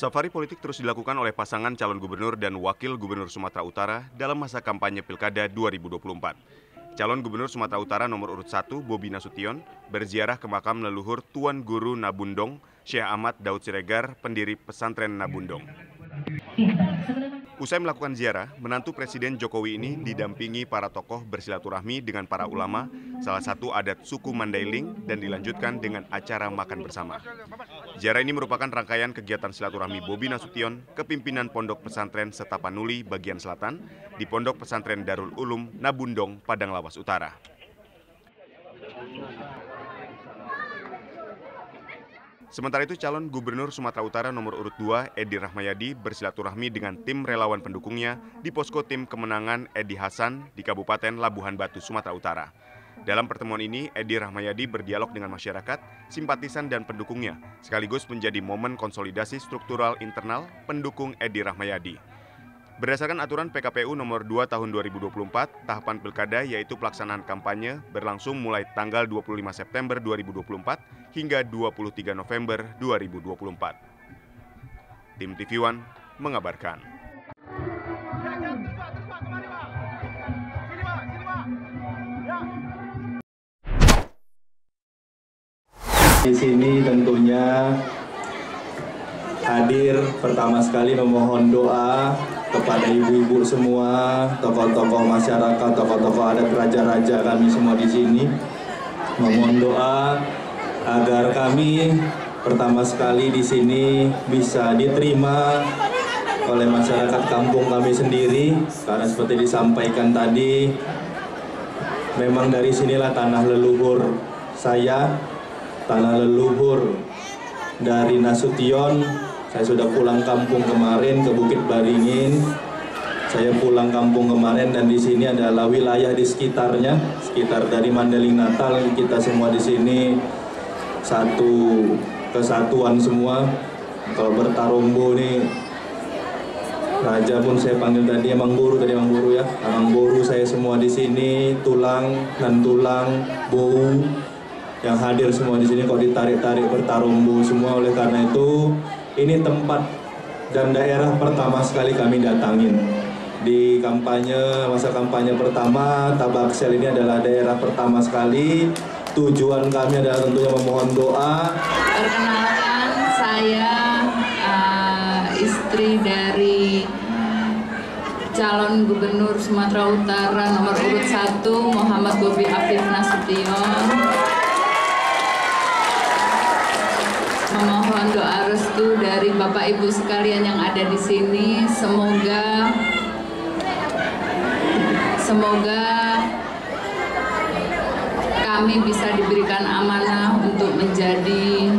Safari politik terus dilakukan oleh pasangan calon gubernur dan wakil gubernur Sumatera Utara dalam masa kampanye Pilkada 2024. Calon gubernur Sumatera Utara nomor urut 1, Bobi Nasution, berziarah ke makam leluhur Tuan Guru Nabundong, Syekh Ahmad Daud Siregar, pendiri pesantren Nabundong. Usai melakukan ziarah, menantu Presiden Jokowi ini didampingi para tokoh bersilaturahmi dengan para ulama, salah satu adat suku Mandailing, dan dilanjutkan dengan acara makan bersama. Ziarah ini merupakan rangkaian kegiatan silaturahmi Bobi Nasution ke pimpinan Pondok Pesantren Setapanuli bagian selatan di Pondok Pesantren Darul Ulum Nabundong, Padang Lawas Utara. Sementara itu, calon gubernur Sumatera Utara nomor urut 2, Edi Rahmayadi, bersilaturahmi dengan tim relawan pendukungnya di posko tim kemenangan Edi Hasan di Kabupaten Labuhan Batu, Sumatera Utara. Dalam pertemuan ini, Edi Rahmayadi berdialog dengan masyarakat, simpatisan dan pendukungnya, sekaligus menjadi momen konsolidasi struktural internal pendukung Edi Rahmayadi. Berdasarkan aturan PKPU nomor 2 tahun 2024, tahapan pilkada yaitu pelaksanaan kampanye berlangsung mulai tanggal 25 September 2024 hingga 23 November 2024. Tim TV One mengabarkan. Di sini tentunya hadir pertama sekali memohon doa kepada ibu-ibu semua, tokoh-tokoh masyarakat, tokoh-tokoh adat, raja-raja kami semua di sini. Memohon doa agar kami pertama sekali di sini bisa diterima oleh masyarakat kampung kami sendiri, karena seperti disampaikan tadi, memang dari sinilah tanah leluhur saya, tanah leluhur dari Nasution. Saya sudah pulang kampung kemarin ke Bukit Baringin. Saya pulang kampung kemarin dan di sini adalah wilayah di sekitarnya, sekitar dari Mandailing Natal. Kita semua di sini satu kesatuan semua. Kalau bertarumbo nih, raja pun saya panggil tadi Emang Boru ya. Emang Boru saya semua di sini, tulang dan tulang, bau yang hadir semua di sini. Kok ditarik-tarik bertarumbo semua. Oleh karena itu, ini tempat dan daerah pertama sekali kami datangin. Di masa kampanye pertama, Tabaksel ini adalah daerah pertama sekali. Tujuan kami adalah tentunya memohon doa. Perkenalkan, saya istri dari calon gubernur Sumatera Utara nomor urut 1, Muhammad Bobi Afif Nasution. Memohon doa restu dari Bapak Ibu sekalian yang ada di sini. Semoga kami bisa diberikan amanah untuk menjadi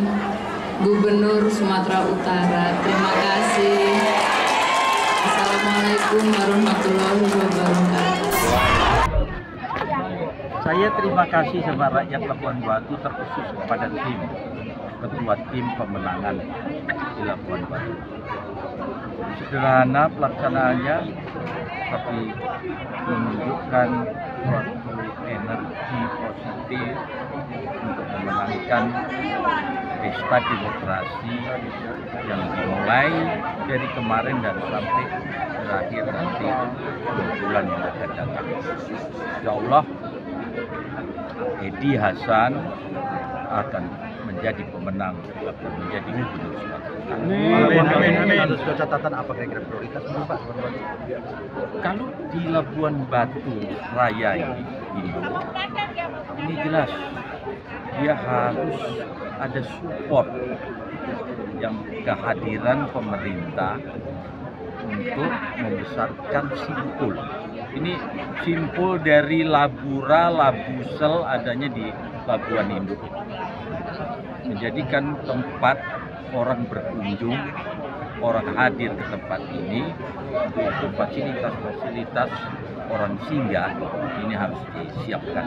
Gubernur Sumatera Utara. Terima kasih. Assalamualaikum warahmatullahi wabarakatuh. Saya terima kasih sama rakyat Labuan Batu, terkhusus kepada ketua tim pemenangan di Labuan Batu. Sederhana pelaksanaannya, tapi menunjukkan suatu energi positif untuk memenangkan pesta demokrasi yang dimulai dari kemarin dan sampai berakhir nanti 2 bulan yang akan datang. Ya Allah, Edi Hasan akan menjadi pemenang, akan menjadi gubernur Sumatera Utara. Amin. Ada sudah catatan apa kira-kira prioritas Pak? Kalau di Labuan Batu Raya ini jelas dia harus ada support yang kehadiran pemerintah untuk membesarkan Simpul. Ini Simpul dari Labura, Labusel adanya di Labuan Induk. Menjadikan tempat orang berkunjung, orang hadir ke tempat ini untuk fasilitas orang singgah ini harus disiapkan.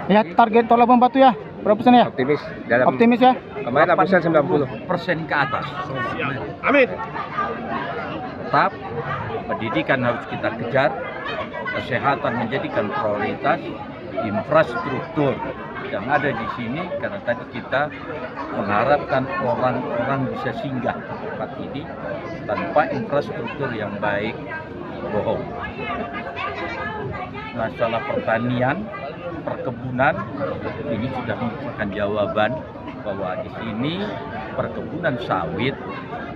Ya, target Tol Labuan Batu ya, berapa persen ya? Optimis ya? Kemarin 80% ke atas. Amin. Tetap pendidikan harus kita kejar, kesehatan menjadikan prioritas, infrastruktur yang ada di sini, karena tadi kita mengharapkan orang-orang bisa singgah ke tempat ini. Tanpa infrastruktur yang baik, bohong. Masalah pertanian, perkebunan, ini sudah merupakan jawaban bahwa di sini perkebunan sawit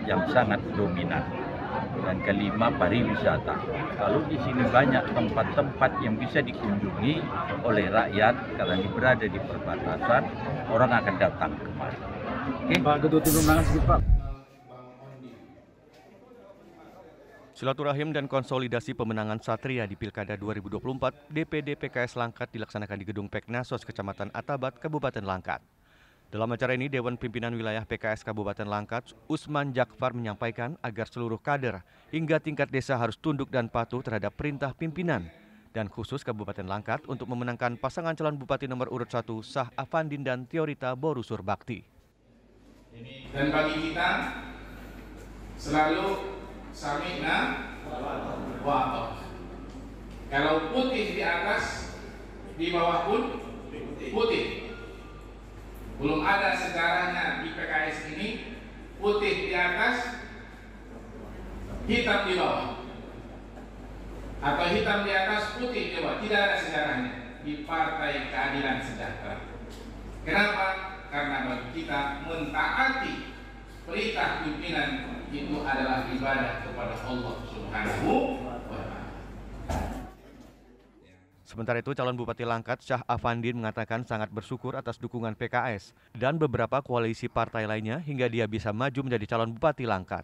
yang sangat dominan. Dan kelima, pariwisata. Kalau di sini banyak tempat-tempat yang bisa dikunjungi oleh rakyat karena ini berada di perbatasan, orang akan datang kemari. Oke? Pak Ketua Tim Pemenangan sedikit Pak. Silaturahim dan konsolidasi pemenangan Satria di Pilkada 2024 DPD PKS Langkat dilaksanakan di Gedung Peknasos Kecamatan Atabat, Kabupaten Langkat. Dalam acara ini, Dewan Pimpinan Wilayah PKS Kabupaten Langkat, Usman Jakfar menyampaikan agar seluruh kader hingga tingkat desa harus tunduk dan patuh terhadap perintah pimpinan. Dan khusus Kabupaten Langkat untuk memenangkan pasangan calon Bupati nomor urut 1 Sah Afandin dan Teorita Borusur Bakti. Dan bagi kita selalu samina wa. Kalau putih di atas, di bawah pun putih. Belum ada sejarahnya di PKS ini putih di atas, hitam di bawah, atau hitam di atas, putih di bawah. Tidak ada sejarahnya di Partai Keadilan Sejahtera. Kenapa? Karena bagi kita mentaati perintah pimpinan itu adalah ibadah kepada Allah Subhanahu wa Ta'ala. Sementara itu, calon Bupati Langkat Syah Afandin mengatakan sangat bersyukur atas dukungan PKS dan beberapa koalisi partai lainnya hingga dia bisa maju menjadi calon Bupati Langkat.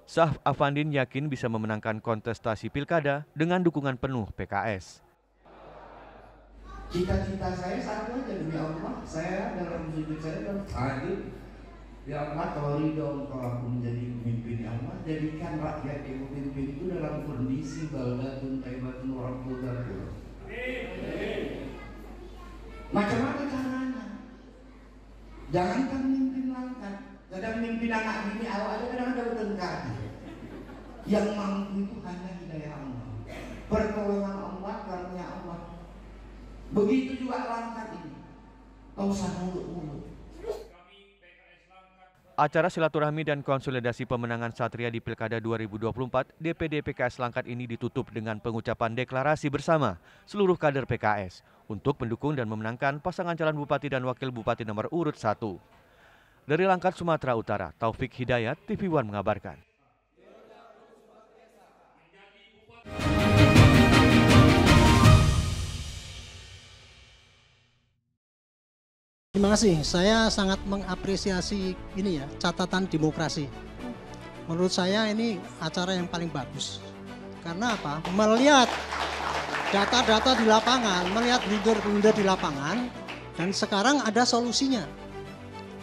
Syah Afandin yakin bisa memenangkan kontestasi pilkada dengan dukungan penuh PKS. Cita-cita saya satu aja, demi Allah, saya dalam hidup saya dalam hadir. Ya Allah, kalau ridho engkau aku menjadi pemimpin Allah, jadikan rakyat yang memimpin itu dalam kondisi baldatun taibatun warahmatullahi wabarakatuh. Macam-macam caranya. Jangankan mimpin Langkat, kadang mimpin anak bini awal aja kadang ada bertengkar. Yang mampu itu hanya hidayah Allah, pertolongan Allah, karunia Allah. Begitu juga Langkat ini. Tak usah mulut-mulut. Acara silaturahmi dan konsolidasi pemenangan Satria di Pilkada 2024 DPD PKS Langkat ini ditutup dengan pengucapan deklarasi bersama seluruh kader PKS untuk mendukung dan memenangkan pasangan calon Bupati dan Wakil Bupati nomor urut 1. Dari Langkat, Sumatera Utara, Taufik Hidayat, TV One mengabarkan. Terima kasih, saya sangat mengapresiasi ini ya, catatan demokrasi. Menurut saya ini acara yang paling bagus. Karena apa? Melihat data-data di lapangan, melihat blunder-blunder di lapangan, dan sekarang ada solusinya.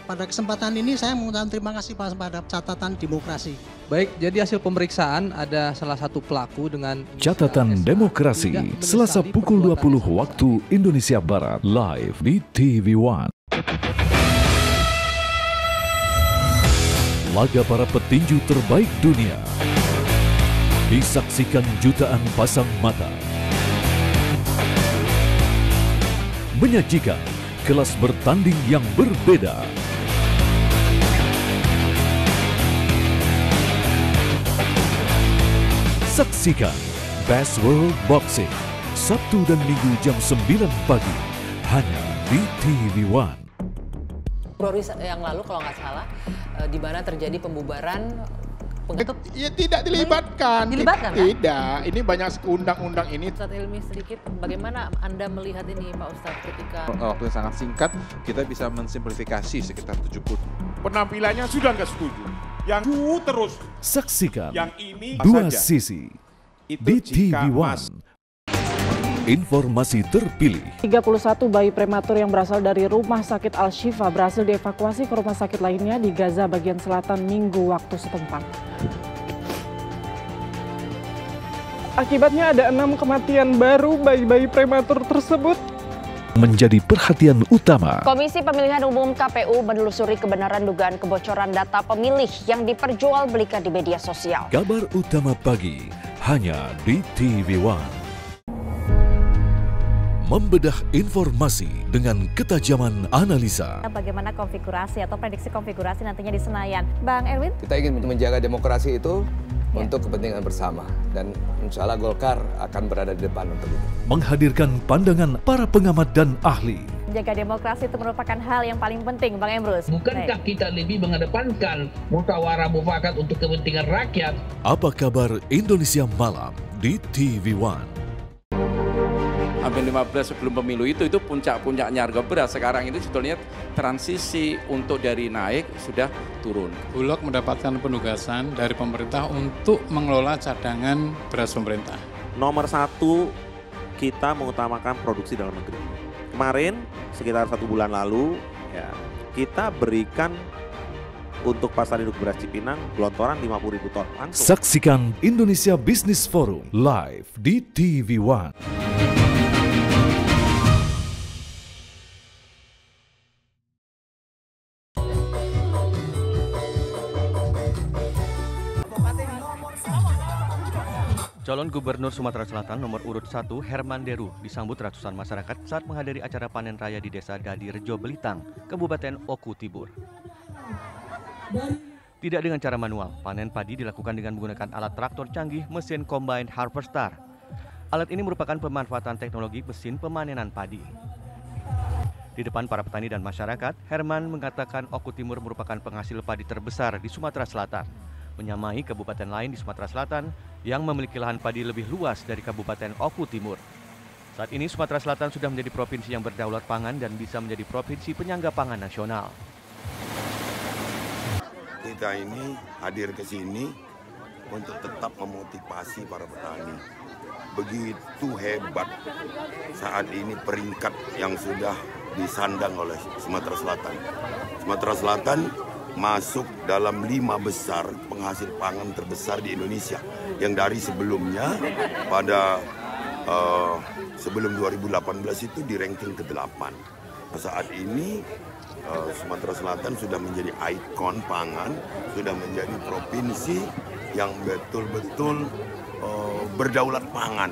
Pada kesempatan ini saya mengucapkan terima kasih pada catatan demokrasi. Baik, jadi hasil pemeriksaan ada salah satu pelaku dengan Catatan Demokrasi, Selasa pukul 20 waktu Indonesia Barat, live di TV One. Laga para petinju terbaik dunia disaksikan jutaan pasang mata. Menyajikan kelas bertanding yang berbeda. Saksikan Best World Boxing Sabtu dan Minggu jam 9 pagi hanya di TV One. Februari yang lalu kalau nggak salah, di mana terjadi pembubaran. Ya tidak dilibatkan. Dilibatkan kan? Tidak, ini banyak undang-undang ini. Ustadz Ilmi sedikit, bagaimana Anda melihat ini Pak Ustadz ketika... Waktu yang sangat singkat, kita bisa mensimplifikasi sekitar 70. Penampilannya sudah nggak setuju. Yang terus. Saksikan yang ini dua saja. sisi di TV One. Informasi terpilih. 31 bayi prematur yang berasal dari Rumah Sakit Al-Shifa berhasil dievakuasi ke rumah sakit lainnya di Gaza bagian selatan Minggu waktu setempat. Akibatnya ada 6 kematian baru bayi-bayi prematur tersebut. Menjadi perhatian utama. Komisi Pemilihan Umum KPU menelusuri kebenaran dugaan kebocoran data pemilih yang diperjualbelikan di media sosial. Kabar utama pagi hanya di TV One. membedah informasi dengan ketajaman analisa. Bagaimana konfigurasi atau prediksi konfigurasi nantinya di Senayan, Bang Erwin? Kita ingin menjaga demokrasi itu untuk kepentingan bersama, dan insya Allah Golkar akan berada di depan untuk itu. Menghadirkan pandangan para pengamat dan ahli. Menjaga demokrasi itu merupakan hal yang paling penting, Bang Emrus. Bukankah kita lebih mengedepankan musyawarah mufakat untuk kepentingan rakyat? Apa kabar Indonesia Malam di TV One? Hampir 15 sebelum pemilu itu puncak-puncaknya harga beras. Sekarang ini sebetulnya transisi untuk dari naik sudah turun. Bulog mendapatkan penugasan dari pemerintah untuk mengelola cadangan beras pemerintah. Nomor 1, kita mengutamakan produksi dalam negeri. Kemarin sekitar 1 bulan lalu ya, kita berikan untuk pasar induk beras Cipinang gelontoran 50.000 ton langsung. Saksikan Indonesia Business Forum live di TV One. Calon Gubernur Sumatera Selatan nomor urut 1 Herman Deru disambut ratusan masyarakat saat menghadiri acara panen raya di Desa Dadi Rejo Belitang, Kabupaten Oku Tibur. Tidak dengan cara manual, panen padi dilakukan dengan menggunakan alat traktor canggih mesin combine harvester. Alat ini merupakan pemanfaatan teknologi mesin pemanenan padi. Di depan para petani dan masyarakat, Herman mengatakan Oku Timur merupakan penghasil padi terbesar di Sumatera Selatan, menyamai kabupaten lain di Sumatera Selatan yang memiliki lahan padi lebih luas dari Kabupaten Oku Timur. Saat ini Sumatera Selatan sudah menjadi provinsi yang berdaulat pangan dan bisa menjadi provinsi penyangga pangan nasional. Kita ini hadir ke sini untuk tetap memotivasi para petani. Begitu hebat saat ini peringkat yang sudah disandang oleh Sumatera Selatan. Sumatera Selatan masuk dalam 5 besar penghasil pangan terbesar di Indonesia, yang dari sebelumnya pada sebelum 2018 itu di ranking ke-8. Saat ini Sumatera Selatan sudah menjadi ikon pangan, sudah menjadi provinsi yang betul-betul berdaulat pangan.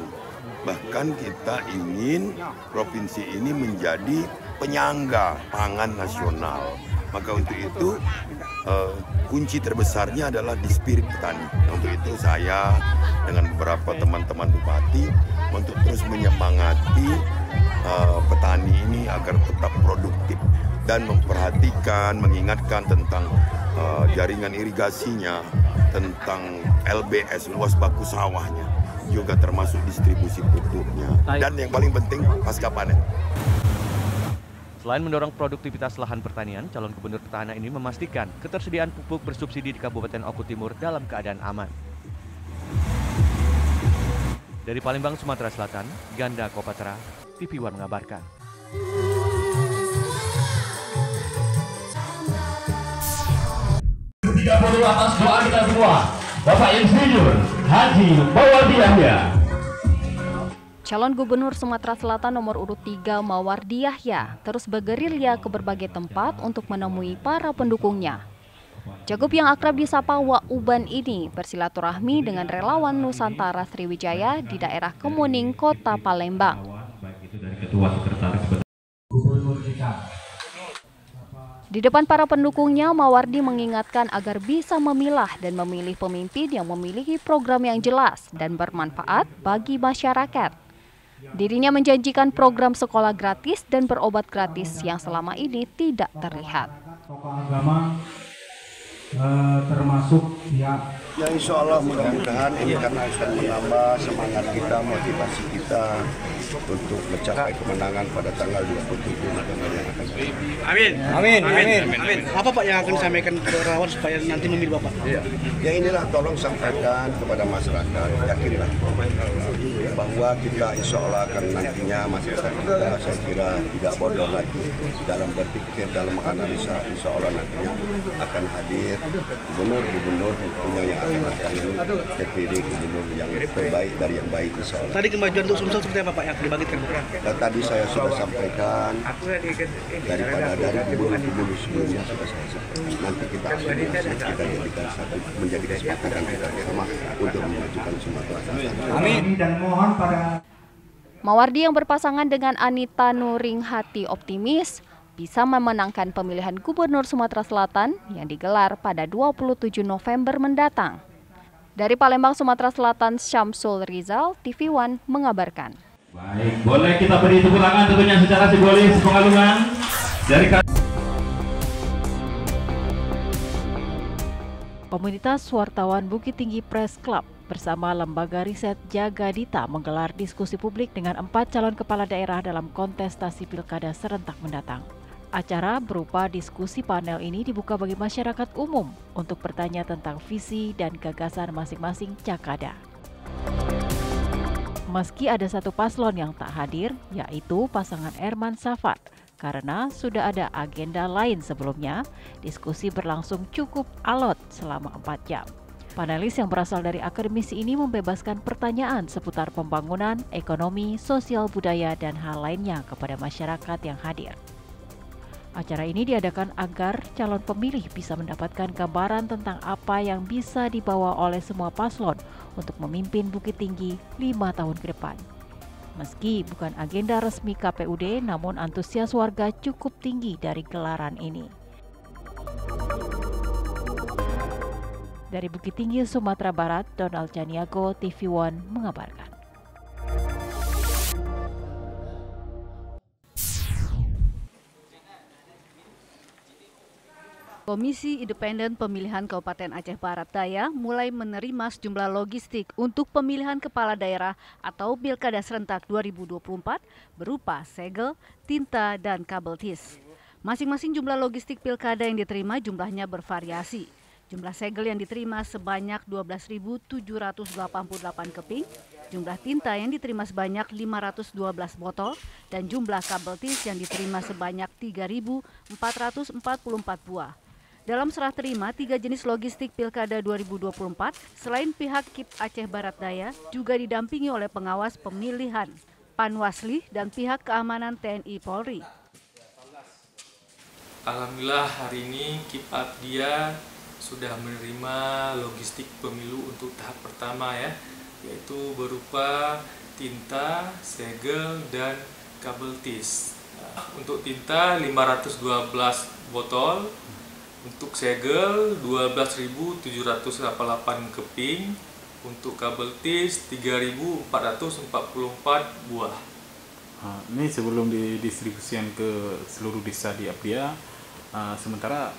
Bahkan kita ingin provinsi ini menjadi penyangga pangan nasional. Maka untuk itu kunci terbesarnya adalah di spirit petani. Untuk itu saya dengan beberapa teman-teman bupati untuk terus menyemangati petani ini agar tetap produktif dan memperhatikan, mengingatkan tentang jaringan irigasinya, tentang LBS, luas baku sawahnya, juga termasuk distribusi pupuknya, dan yang paling penting pasca panen. Selain mendorong produktivitas lahan pertanian, calon gubernur petahana ini memastikan ketersediaan pupuk bersubsidi di Kabupaten Oku Timur dalam keadaan aman. Dari Palembang, Sumatera Selatan, Ganda Kopatra, TV One mengabarkan. Atas doa kita semua, Bapak Insinyur Haji Mawardi Yahya. Calon Gubernur Sumatera Selatan nomor urut 3 Mawardi Yahya terus bergerilya ke berbagai tempat untuk menemui para pendukungnya. Cagup yang akrab disapa Wak Uban ini bersilaturahmi dengan relawan Nusantara Sriwijaya di daerah Kemuning, Kota Palembang. Di depan para pendukungnya, Mawardi mengingatkan agar bisa memilah dan memilih pemimpin yang memiliki program yang jelas dan bermanfaat bagi masyarakat. Dirinya menjanjikan program sekolah gratis dan berobat gratis yang selama ini tidak terlihat. Tokoh agama termasuk pihak ya, insya Allah mudah-mudahan ini karena akan menambah semangat kita, motivasi kita untuk mencapai kemenangan pada tanggal 27 November yang akan datang. Amin. Amin. Amin. Amin. Apa Pak yang akan disampaikan ke relawan supaya nanti memilih Bapak? Ya inilah, tolong sampaikan kepada masyarakat, yakinlah bahwa kita insya Allah akan nantinya masyarakat kita, saya kira tidak bodoh lagi dalam berpikir, dalam menganalisa. Insya Allah nantinya akan hadir gubernur-gubernur tentunya yang akan menangani terpilih gubernur yang terbaik dari yang baik insya Allah. Tadi kemajuan untuk Sumsel seperti apa Pak yang dibagikan? Dan tadi saya sudah sampaikan dari gubernur-gubernur sebelumnya sudah saya sampaikan. Nanti kita jadikan satu menjadi kesepakatan kita bersama untuk memajukan Sumatera Selatan. Amin. Dan mohon pada Mawardi yang berpasangan dengan Anita Nuringhati optimis bisa memenangkan pemilihan Gubernur Sumatera Selatan yang digelar pada 27 November mendatang. Dari Palembang, Sumatera Selatan, Syamsul Rizal, TV One mengabarkan. Baik, boleh kita beri tepuk tangan tentunya secara simbolis pengalungan dari Komunitas Wartawan Bukit Tinggi Press Club bersama Lembaga Riset Jagadita menggelar diskusi publik dengan 4 calon kepala daerah dalam kontestasi pilkada serentak mendatang. Acara berupa diskusi panel ini dibuka bagi masyarakat umum untuk bertanya tentang visi dan gagasan masing-masing cakada. Meski ada satu paslon yang tak hadir, yaitu pasangan Erman Safat, karena sudah ada agenda lain sebelumnya, diskusi berlangsung cukup alot selama 4 jam. Panelis yang berasal dari akademisi ini membebaskan pertanyaan seputar pembangunan, ekonomi, sosial budaya, dan hal lainnya kepada masyarakat yang hadir. Acara ini diadakan agar calon pemilih bisa mendapatkan gambaran tentang apa yang bisa dibawa oleh semua paslon untuk memimpin Bukit Tinggi 5 tahun ke depan. Meski bukan agenda resmi KPUD, namun antusias warga cukup tinggi dari gelaran ini. Dari Bukit Tinggi, Sumatera Barat, Donald Janiago, TV One mengabarkan. Komisi Independen Pemilihan Kabupaten Aceh Barat Daya mulai menerima sejumlah logistik untuk pemilihan kepala daerah atau Pilkada Serentak 2024 berupa segel, tinta, dan kabel tis. Masing-masing jumlah logistik pilkada yang diterima jumlahnya bervariasi. Jumlah segel yang diterima sebanyak 12.788 keping, jumlah tinta yang diterima sebanyak 512 botol, dan jumlah kabel tis yang diterima sebanyak 3.444 buah. Dalam serah terima 3 jenis logistik Pilkada 2024, selain pihak KIP Aceh Barat Daya, juga didampingi oleh pengawas pemilihan, Panwasli, dan pihak keamanan TNI Polri. Alhamdulillah hari ini KIP Abdia sudah menerima logistik pemilu untuk tahap pertama ya, yaitu berupa tinta, segel, dan kabel tis. Untuk tinta 512 botol, untuk segel 12.788 keping, untuk kabel tis 3.444 buah. Ini sebelum didistribusikan ke seluruh desa di Abdia, sementara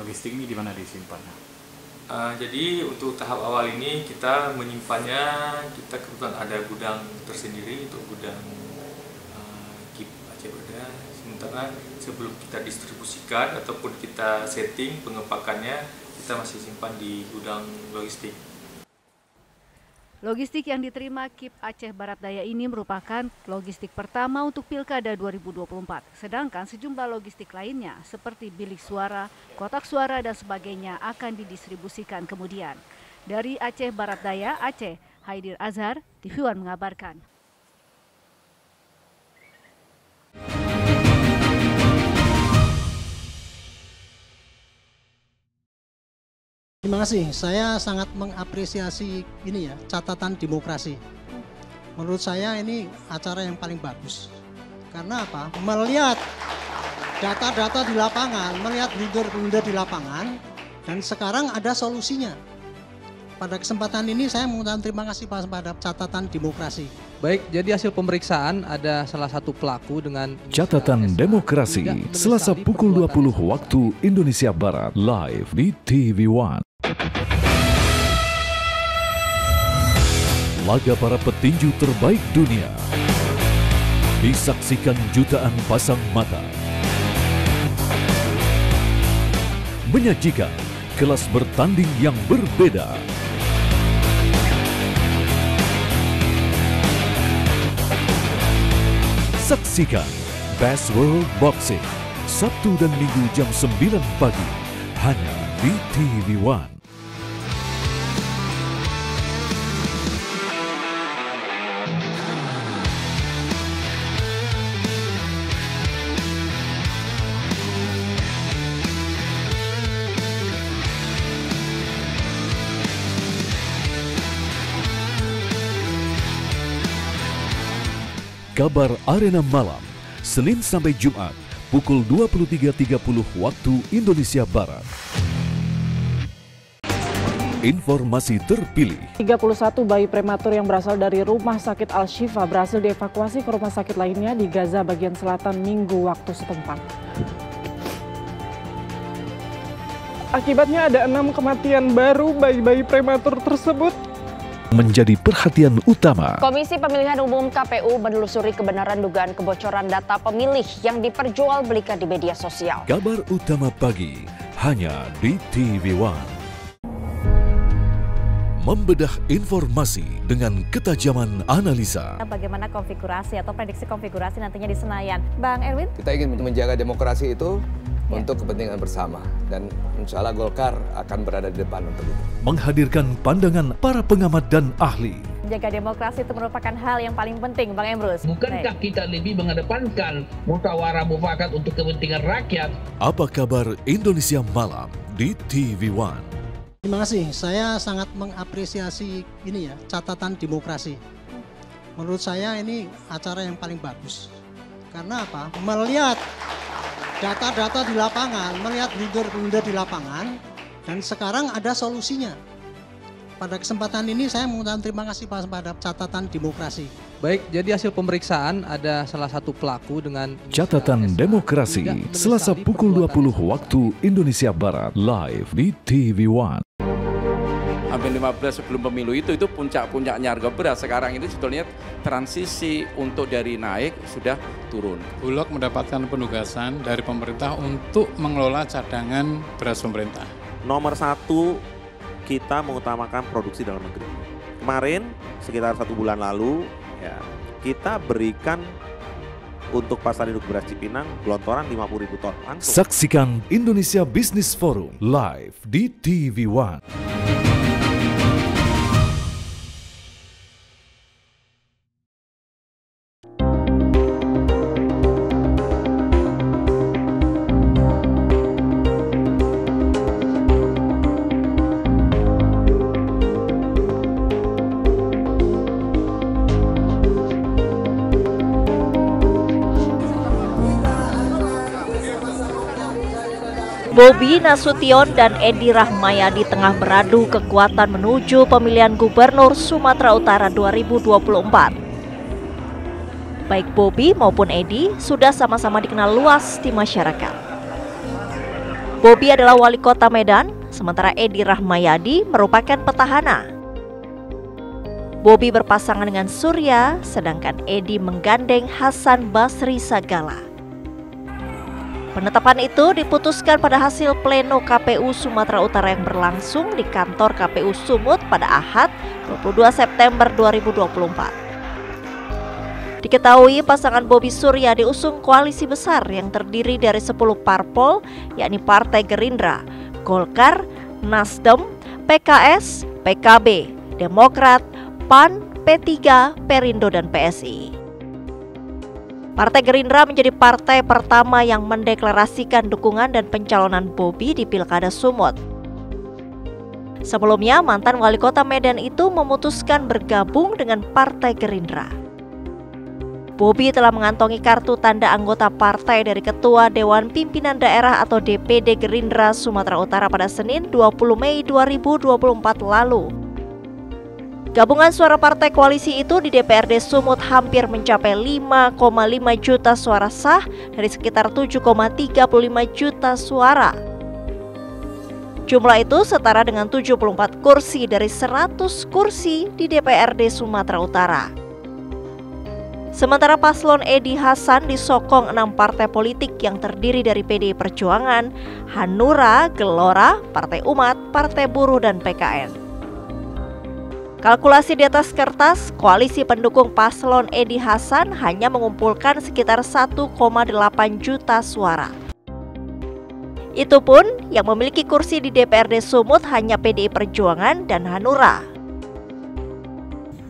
logistik ini di mana disimpannya? Jadi untuk tahap awal ini kita menyimpannya, kita kebetulan ada gudang tersendiri untuk gudang KIP Aceh Barat. Sementara sebelum kita distribusikan ataupun kita setting pengepakannya, kita masih simpan di gudang logistik. Logistik yang diterima KIP Aceh Barat Daya ini merupakan logistik pertama untuk Pilkada 2024. Sedangkan sejumlah logistik lainnya seperti bilik suara, kotak suara, dan sebagainya akan didistribusikan kemudian. Dari Aceh Barat Daya, Aceh, Haidir Azhar, TV One mengabarkan. Terima kasih. Saya sangat mengapresiasi ini ya, catatan demokrasi. Menurut saya ini acara yang paling bagus. Karena apa? Melihat data-data di lapangan, melihat blunder-blunder di lapangan, dan sekarang ada solusinya. Pada kesempatan ini saya mengucapkan terima kasih pada catatan demokrasi. Baik, jadi hasil pemeriksaan ada salah satu pelaku dengan Catatan Demokrasi, Selasa pukul 20 waktu Indonesia Barat, live di TV One. Laga para petinju terbaik dunia disaksikan jutaan pasang mata. Menyajikan kelas bertanding yang berbeda. Saksikan Best World Boxing Sabtu dan Minggu jam 9 pagi hanya di TV One. Kabar Arena Malam, Senin sampai Jumat, pukul 23.30 waktu Indonesia Barat. Informasi terpilih. 31 bayi prematur yang berasal dari Rumah Sakit Al-Shifa berhasil dievakuasi ke rumah sakit lainnya di Gaza bagian selatan Minggu waktu setempat. Akibatnya ada 6 kematian baru bayi-bayi prematur tersebut. Menjadi perhatian utama. Komisi Pemilihan Umum KPU menelusuri kebenaran dugaan kebocoran data pemilih yang diperjualbelikan di media sosial. Kabar utama pagi hanya di TV One. Membedah informasi dengan ketajaman analisa. Bagaimana konfigurasi atau prediksi konfigurasi nantinya di Senayan, Bang Erwin? Kita ingin menjaga demokrasi itu untuk kepentingan bersama, dan insya Allah Golkar akan berada di depan untuk itu. Menghadirkan pandangan para pengamat dan ahli. Menjaga demokrasi itu merupakan hal yang paling penting, Bang Emrus. Bukankah kita lebih mengedepankan musyawarah mufakat untuk kepentingan rakyat? Apa kabar Indonesia Malam di TV One? Terima kasih, saya sangat mengapresiasi ini ya, catatan demokrasi. Menurut saya ini acara yang paling bagus. Karena apa? Melihat data-data di lapangan, melihat blunder-blunder di lapangan, dan sekarang ada solusinya. Pada kesempatan ini saya mengucapkan terima kasih pada catatan demokrasi. Baik, jadi hasil pemeriksaan ada salah satu pelaku dengan Catatan Demokrasi, Selasa pukul 20 waktu Indonesia Barat, live di TV One. Hampir 15 sebelum pemilu itu puncak-puncaknya harga beras. Sekarang ini sebetulnya transisi untuk dari naik sudah turun. Bulog mendapatkan penugasan dari pemerintah untuk mengelola cadangan beras pemerintah. Nomor 1, kita mengutamakan produksi dalam negeri. Kemarin sekitar 1 bulan lalu ya, kita berikan untuk pasar induk beras Cipinang gelontoran 50.000 ton langsung. Saksikan Indonesia Business Forum live di TV One. Bobi Nasution dan Edi Rahmayadi tengah beradu kekuatan menuju pemilihan Gubernur Sumatera Utara 2024. Baik Bobi maupun Edi sudah sama-sama dikenal luas di masyarakat. Bobi adalah wali kota Medan, sementara Edi Rahmayadi merupakan petahana. Bobi berpasangan dengan Surya, sedangkan Edi menggandeng Hasan Basri Sagala. Penetapan itu diputuskan pada hasil pleno KPU Sumatera Utara yang berlangsung di kantor KPU Sumut pada Ahad 22 September 2024. Diketahui pasangan Bobi Surya diusung koalisi besar yang terdiri dari 10 parpol, yakni Partai Gerindra, Golkar, Nasdem, PKS, PKB, Demokrat, PAN, P3, Perindo, dan PSI. Partai Gerindra menjadi partai pertama yang mendeklarasikan dukungan dan pencalonan Bobi di Pilkada Sumut. Sebelumnya, mantan wali kota Medan itu memutuskan bergabung dengan Partai Gerindra. Bobi telah mengantongi kartu tanda anggota partai dari Ketua Dewan Pimpinan Daerah atau DPD Gerindra Sumatera Utara pada Senin 20 Mei 2024 lalu. Gabungan suara partai koalisi itu di DPRD Sumut hampir mencapai 5,5 juta suara sah dari sekitar 7,35 juta suara. Jumlah itu setara dengan 74 kursi dari 100 kursi di DPRD Sumatera Utara. Sementara paslon Edi Hasan disokong 6 partai politik yang terdiri dari PDI Perjuangan, Hanura, Gelora, Partai Umat, Partai Buruh, dan PKN. Kalkulasi di atas kertas, koalisi pendukung paslon Edi Hasan hanya mengumpulkan sekitar 1,8 juta suara. Itu pun yang memiliki kursi di DPRD Sumut hanya PDI Perjuangan dan Hanura.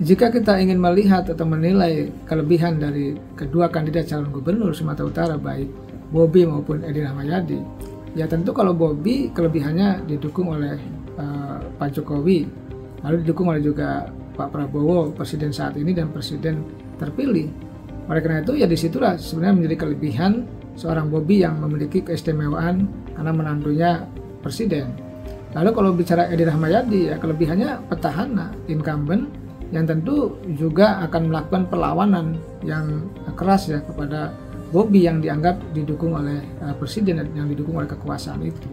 Jika kita ingin melihat atau menilai kelebihan dari kedua kandidat calon gubernur Sumatera Utara, baik Bobi maupun Edi Rahmayadi, ya tentu kalau Bobi kelebihannya didukung oleh Pak Jokowi, lalu didukung oleh juga Pak Prabowo, presiden saat ini dan presiden terpilih. Oleh karena itu ya disitulah sebenarnya menjadi kelebihan seorang Bobi yang memiliki keistimewaan karena menantunya presiden. Lalu kalau bicara Edi Rahmayadi, ya kelebihannya petahana, incumbent, yang tentu juga akan melakukan perlawanan yang keras ya kepada Bobi yang dianggap didukung oleh presiden, yang didukung oleh kekuasaan itu.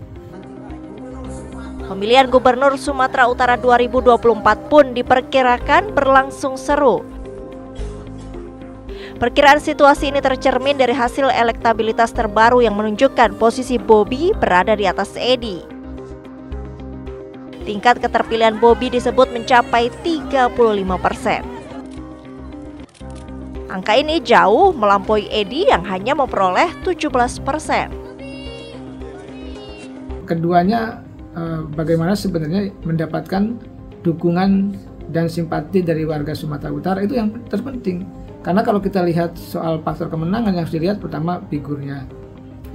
Pemilihan Gubernur Sumatera Utara 2024 pun diperkirakan berlangsung seru. Perkiraan situasi ini tercermin dari hasil elektabilitas terbaru yang menunjukkan posisi Bobi berada di atas Edi. Tingkat keterpilihan Bobi disebut mencapai 35%. Angka ini jauh melampaui Edi yang hanya memperoleh 17%. Keduanya bagaimana sebenarnya mendapatkan dukungan dan simpati dari warga Sumatera Utara itu yang terpenting. Karena kalau kita lihat soal faktor kemenangan yang harus dilihat pertama figurnya.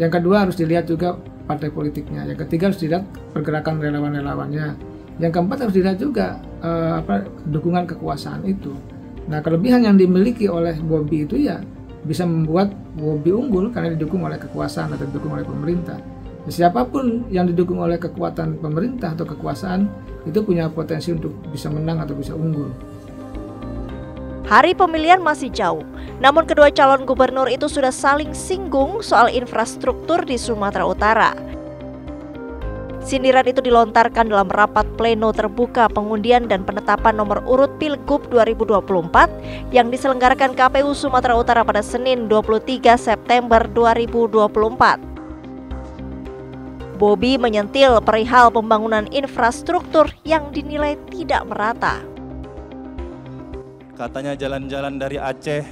Yang kedua harus dilihat juga partai politiknya. Yang ketiga harus dilihat pergerakan relawan-relawannya. Yang keempat harus dilihat juga dukungan kekuasaan itu. Nah, kelebihan yang dimiliki oleh Bobi itu ya bisa membuat Bobi unggul karena didukung oleh kekuasaan atau didukung oleh pemerintah. Siapapun yang didukung oleh kekuatan pemerintah atau kekuasaan itu punya potensi untuk bisa menang atau bisa unggul. Hari pemilihan masih jauh, namun kedua calon gubernur itu sudah saling singgung soal infrastruktur di Sumatera Utara. Sindiran itu dilontarkan dalam rapat pleno terbuka pengundian dan penetapan nomor urut Pilgub 2024 yang diselenggarakan KPU Sumatera Utara pada Senin 23 September 2024. Bobi menyentil perihal pembangunan infrastruktur yang dinilai tidak merata. Katanya jalan-jalan dari Aceh,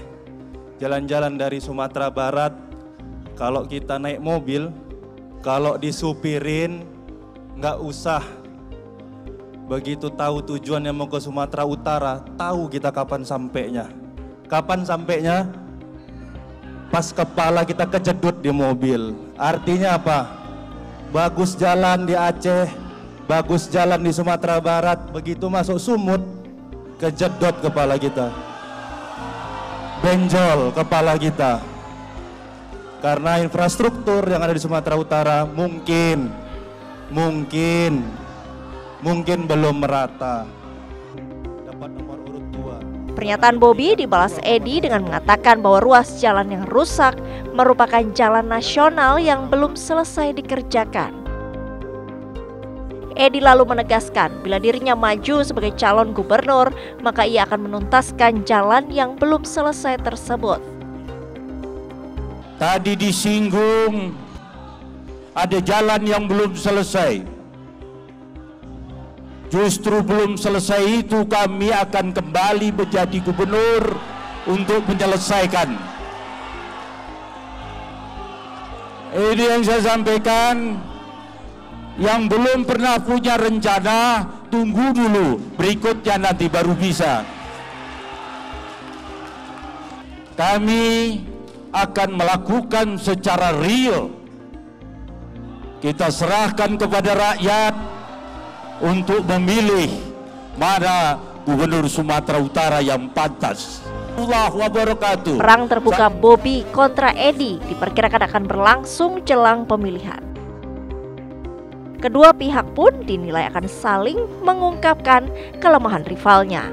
jalan-jalan dari Sumatera Barat, kalau kita naik mobil, kalau disupirin, nggak usah. Begitu tahu tujuannya mau ke Sumatera Utara, tahu kita kapan sampainya. Kapan sampainya? Pas kepala kita kejedut di mobil. Artinya apa? Bagus jalan di Aceh, bagus jalan di Sumatera Barat, begitu masuk Sumut, kejedot kepala kita, benjol kepala kita, karena infrastruktur yang ada di Sumatera Utara mungkin belum merata. Dapat nomor urut 2. Pernyataan Bobi dibalas Edi dengan mengatakan bahwa ruas jalan yang rusak merupakan jalan nasional yang belum selesai dikerjakan. Edi lalu menegaskan bila dirinya maju sebagai calon gubernur, maka ia akan menuntaskan jalan yang belum selesai tersebut. Tadi disinggung ada jalan yang belum selesai. Justru belum selesai itu kami akan kembali menjadi gubernur untuk menyelesaikan. Ini yang saya sampaikan. Yang belum pernah punya rencana, tunggu dulu, berikutnya nanti baru bisa. Kami akan melakukan secara real. Kita serahkan kepada rakyat untuk memilih mana gubernur Sumatera Utara yang pantas. Allahu wabarakatuh. Perang terbuka Bobi kontra Edi diperkirakan akan berlangsung jelang pemilihan. Kedua pihak pun dinilai akan saling mengungkapkan kelemahan rivalnya.